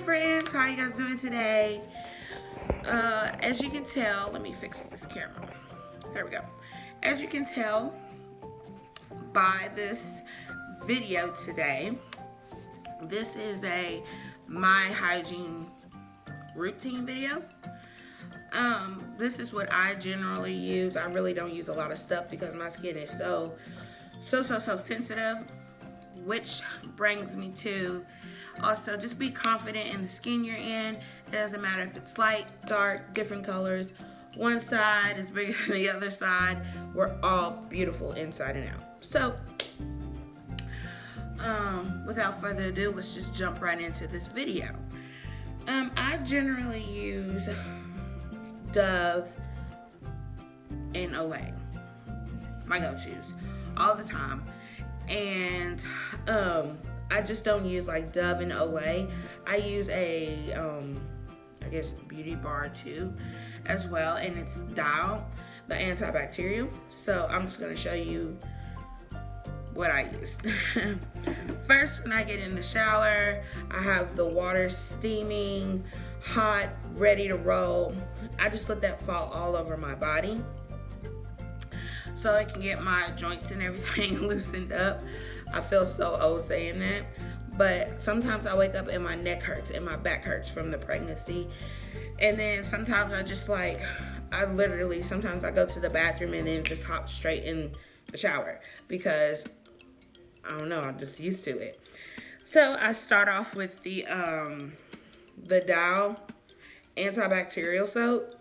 friends, how you guys doing today? As you can tell, let me fix this camera. There we go. As you can tell by this video today, this is my hygiene routine video. This is what I generally use. I really don't use a lot of stuff because my skin is so sensitive, which brings me to also just be confident in the skin you're in. It doesn't matter if it's light, dark, different colors. One side is bigger than the other side. We're all beautiful inside and out. So, without further ado, let's just jump right into this video. I generally use Dove and Olay, my go-tos, all the time. And I just don't use like Dove and Olay. I use I guess beauty bar too as well, and it's Dial, the antibacterial. So I'm just gonna show you what I use. First, when I get in the shower, I have the water steaming hot, ready to roll. I just let that fall all over my body so I can get my joints and everything loosened up. I feel so old saying that, but sometimes I wake up and my neck hurts and my back hurts from the pregnancy. And then sometimes sometimes I go to the bathroom and then just hop straight in the shower because I don't know, I'm just used to it. So I start off with the Dial antibacterial soap.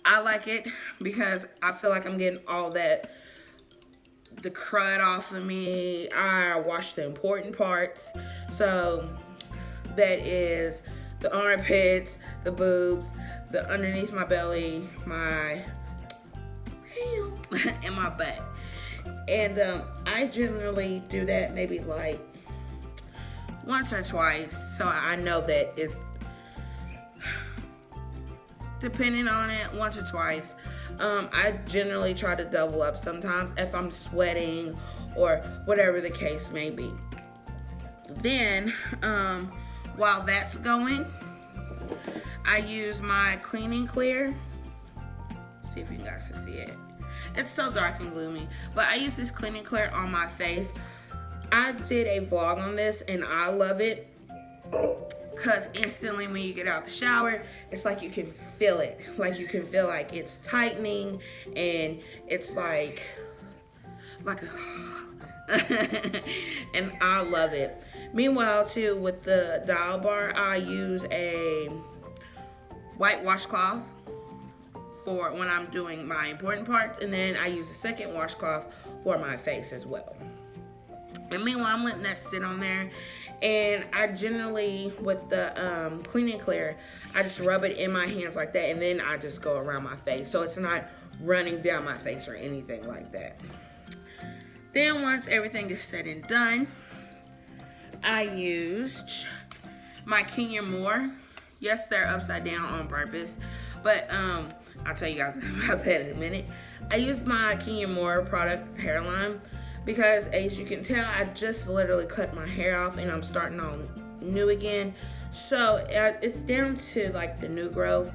I like it because I feel like I'm getting all the crud off of me. I wash the important parts. So that is the armpits, the boobs, the underneath my belly, and my butt. And I generally do that maybe like once or twice. So I know that it's depending on it, once or twice. I generally try to double up sometimes if I'm sweating or whatever the case may be. Then, while that's going, I use my Clean and Clear. See if you guys can see it. It's so dark and gloomy, but I use this Clean and Clear on my face. I did a vlog on this and I love it because instantly when you get out the shower, it's like you can feel it. Like you can feel like it's tightening and it's like and I love it. Meanwhile too, with the Dial bar, I use a white washcloth for when I'm doing my important parts, and then I use a second washcloth for my face as well. And meanwhile, I'm letting that sit on there. And I generally, with the Clean and Clear, I just rub it in my hands like that, and then I just go around my face. So it's not running down my face or anything like that. Then once everything is said and done, I used my Kenya Moore. Yes, they're upside down on purpose, but I'll tell you guys about that in a minute. I used my Kenya Moore product hairline because, as you can tell, I just literally cut my hair off and I'm starting on new again. So it's down to like the new growth.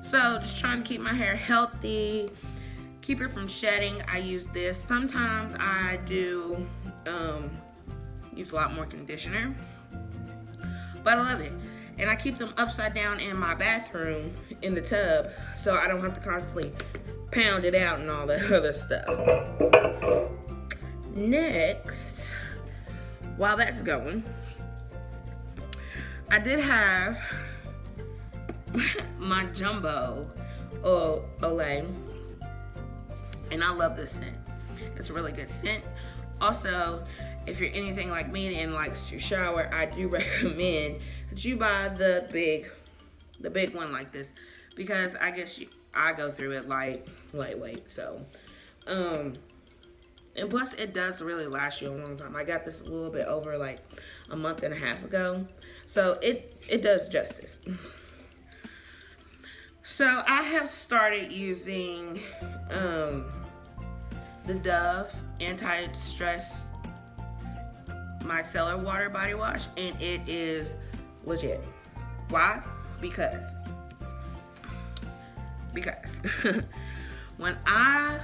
So just trying to keep my hair healthy, keep it from shedding. I use this. Sometimes I do use a lot more conditioner, but I love it. And I keep them upside down in my bathroom in the tub so I don't have to constantly pound it out and all that other stuff. Next, while that's going, I did have my Jumbo Olay, and I love this scent. It's a really good scent. Also, if you're anything like me and likes to shower, I do recommend that you buy the big one like this, because I guess I go through it lightweight. So, and plus it does really last you a long time. I got this a little bit over like a month and a half ago, so it does justice. So I have started using the Dove Anti-Stress Micellar Water Body Wash, and it is Legit. Why? Because when I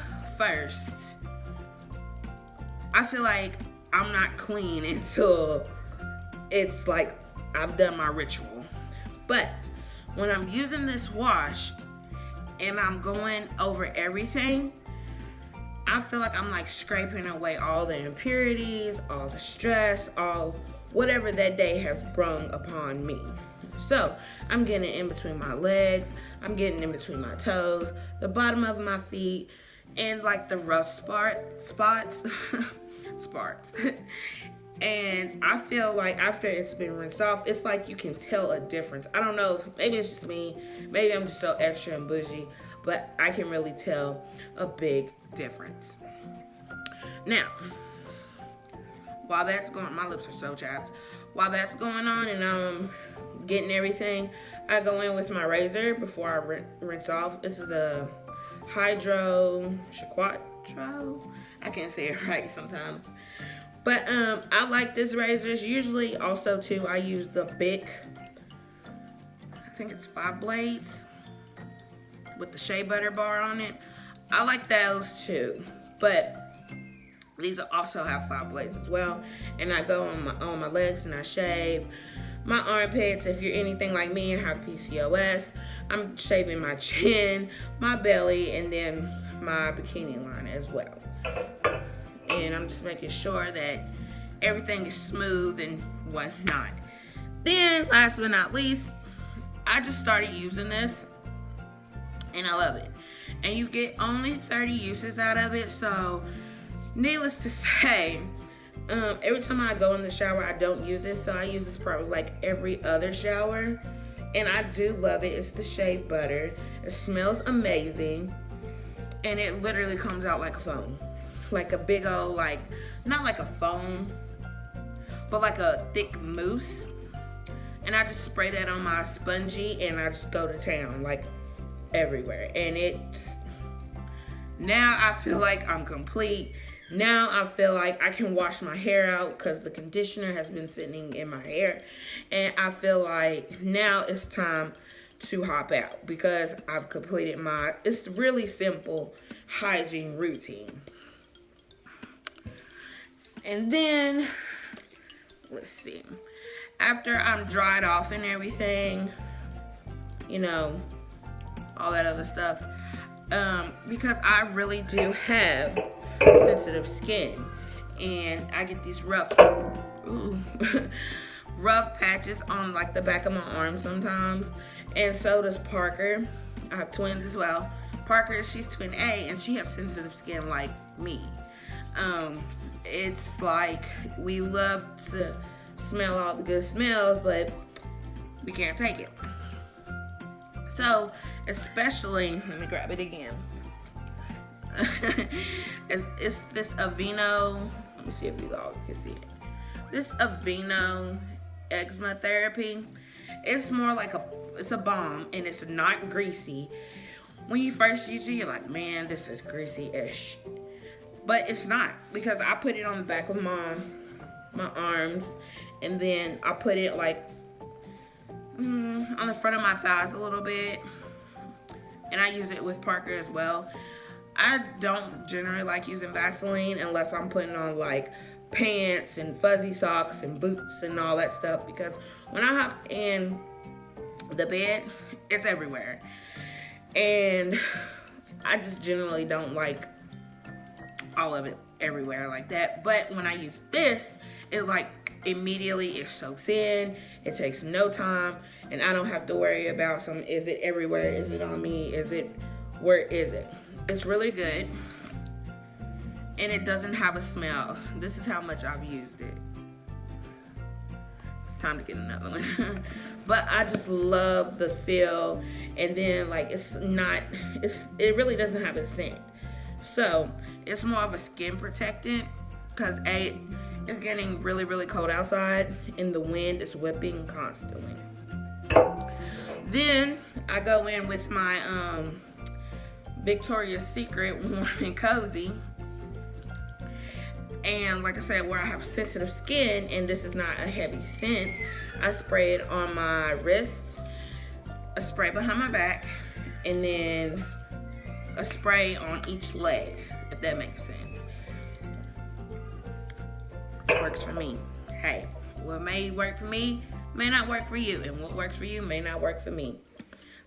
feel like I'm not clean until it's like I've done my ritual. But when I'm using this wash and I'm going over everything, I feel like I'm like scraping away all the impurities, all the stress, all whatever that day has brung upon me. So I'm getting in between my legs, I'm getting in between my toes, the bottom of my feet, and like the rough spots. And I feel like after it's been rinsed off, it's like you can tell a difference. I don't know, maybe it's just me, maybe I'm just so extra and bougie, but I can really tell a big difference. Now, while that's going, my lips are so chapped. While that's going on and I'm getting everything, I go in with my razor before I rinse off. This is a Hydro Quattro. I can't say it right sometimes. But I like this razors. Usually also too, I use the Bic. I think it's 5 blades with the shea butter bar on it. I like those too. But these also have 5 blades as well. And I go on my legs and I shave my armpits. If you're anything like me and have PCOS, I'm shaving my chin, my belly, and then my bikini line as well. And I'm just making sure that everything is smooth and whatnot. Then, last but not least, I just started using this, and I love it. And you get only 30 uses out of it, so needless to say, every time I go in the shower, I don't use it, so I use this probably like every other shower. And I do love it. It's the shea butter. It smells amazing, and it literally comes out like a foam. Like a big old, like, not like a foam, but like a thick mousse. And I just spray that on my spongy and I just go to town, like everywhere. And now I feel like I'm complete. Now I feel like I can wash my hair out because the conditioner has been sitting in my hair. And I feel like now it's time to hop out because I've completed it's really simple hygiene routine. And then, let's see, after I'm dried off and everything, you know, all that other stuff, because I really do have sensitive skin, and I get these rough patches on like the back of my arm sometimes, and so does Parker. I have twins as well. Parker, she's twin A, and she has sensitive skin like me. It's like we love to smell all the good smells, but we can't take it. So, especially, let me grab it again. it's this Aveeno, let me see if you all can see it. This Aveeno eczema therapy, it's more like it's a balm, and it's not greasy. When you first use it, you're like, man, this is greasy-ish. But it's not, because I put it on the back of my arms, and then I put it like on the front of my thighs a little bit, and I use it with Parker as well. I don't generally like using Vaseline unless I'm putting on like pants and fuzzy socks and boots and all that stuff, because when I hop in the bed, it's everywhere. And I just generally don't like all of it everywhere like that. But when I use this, it like immediately it soaks in. It takes no time, and I don't have to worry about is it everywhere? Is it on me? Where is it? It's really good, and it doesn't have a smell. This is how much I've used it. It's time to get another one. But I just love the feel, and then like it really doesn't have a scent. So it's more of a skin protectant, because it's getting really, really cold outside, and the wind is whipping constantly. Then I go in with my Victoria's Secret Warm and Cozy, And like I said, where I have sensitive skin and this is not a heavy scent, I spray it on my wrist, a spray behind my back, and then a spray on each leg, if that makes sense. It works for me. Hey, what may work for me may not work for you, and what works for you may not work for me.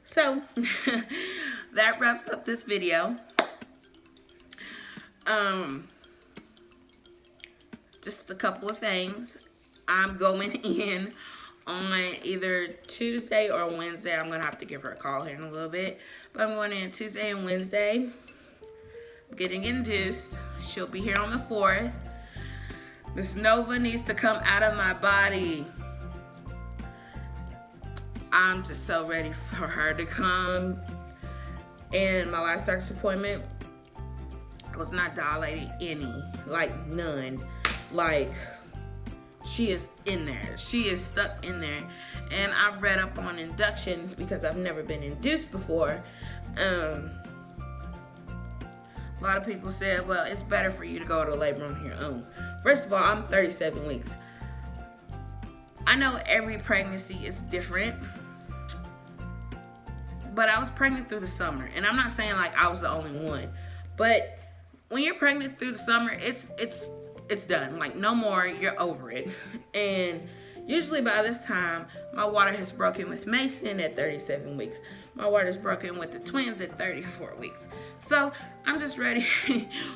So that wraps up this video. Just a couple of things. I'm going in on either Tuesday or Wednesday. I'm gonna have to give her a call here in a little bit, but I'm going in Tuesday and Wednesday. I'm getting induced. She'll be here on the 4th. Miss Nova needs to come out of my body. I'm just so ready for her to come. And my last doctor's appointment, I was not dilating any, like none. Like, she is in there. She is stuck in there. And I've read up on inductions because I've never been induced before. A lot of people said, well, it's better for you to go to labor on your own. First of all, I'm 37 weeks. I know every pregnancy is different, but I was pregnant through the summer. And I'm not saying like I was the only one, but when you're pregnant through the summer, it's done. Like, no more, you're over it. And usually by this time, my water has broken with Mason at 37 weeks. My water's broken with the twins at 34 weeks. So I'm just ready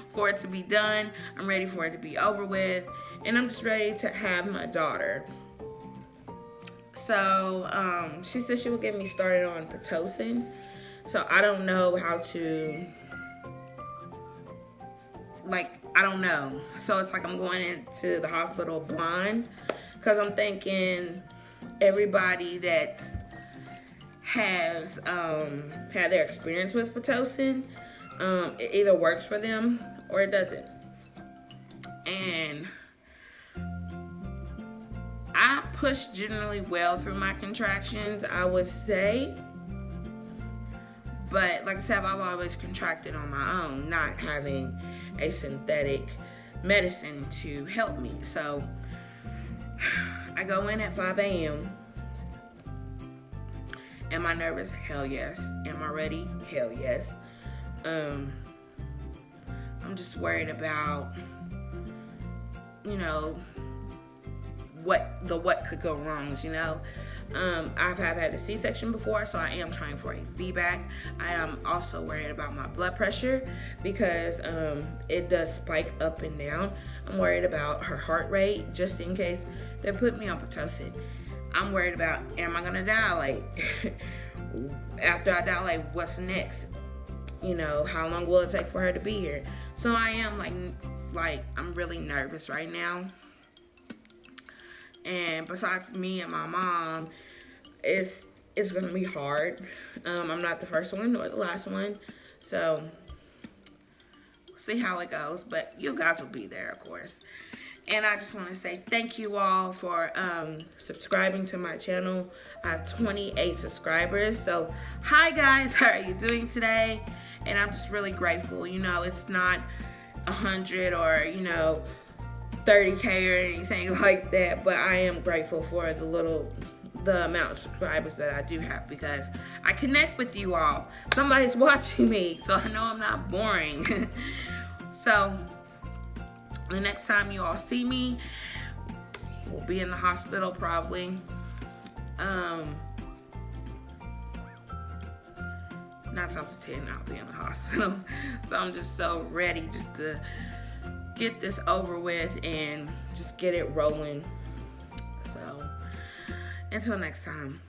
for it to be done. I'm ready for it to be over with. And I'm just ready to have my daughter. So she said she would get me started on Pitocin. So I don't know how to, I don't know. So it's like I'm going into the hospital blind, because I'm thinking everybody that has had their experience with Pitocin, it either works for them or it doesn't. And I push generally well through my contractions, I would say. But like I said, I've always contracted on my own, not having a synthetic medicine to help me. So I go in at 5 a.m. Am I nervous? Hell yes. Am I ready? Hell yes. I'm just worried about, what could go wrong, I've had a C-section before, so I am trying for a VBAC. I am also worried about my blood pressure because it does spike up and down. I'm worried about her heart rate just in case they put me on Pitocin. I'm worried about, am I gonna dilate? After I dilate, what's next? How long will it take for her to be here? So I am I'm really nervous right now. And besides me and my mom, it's gonna be hard. I'm not the first one nor the last one, so we'll see how it goes. But you guys will be there, of course. And I just want to say thank you all for subscribing to my channel. I have 28 subscribers. So hi guys, how are you doing today? And I'm just really grateful. It's not 100 or 30K or anything like that, but I am grateful for the amount of subscribers that I do have, because I connect with you all. Somebody's watching me, so I know I'm not boring. So the next time you all see me, we'll be in the hospital probably. 9 times 10 I'll be in the hospital. So I'm just so ready just to get this over with and just get it rolling. So until next time,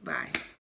bye.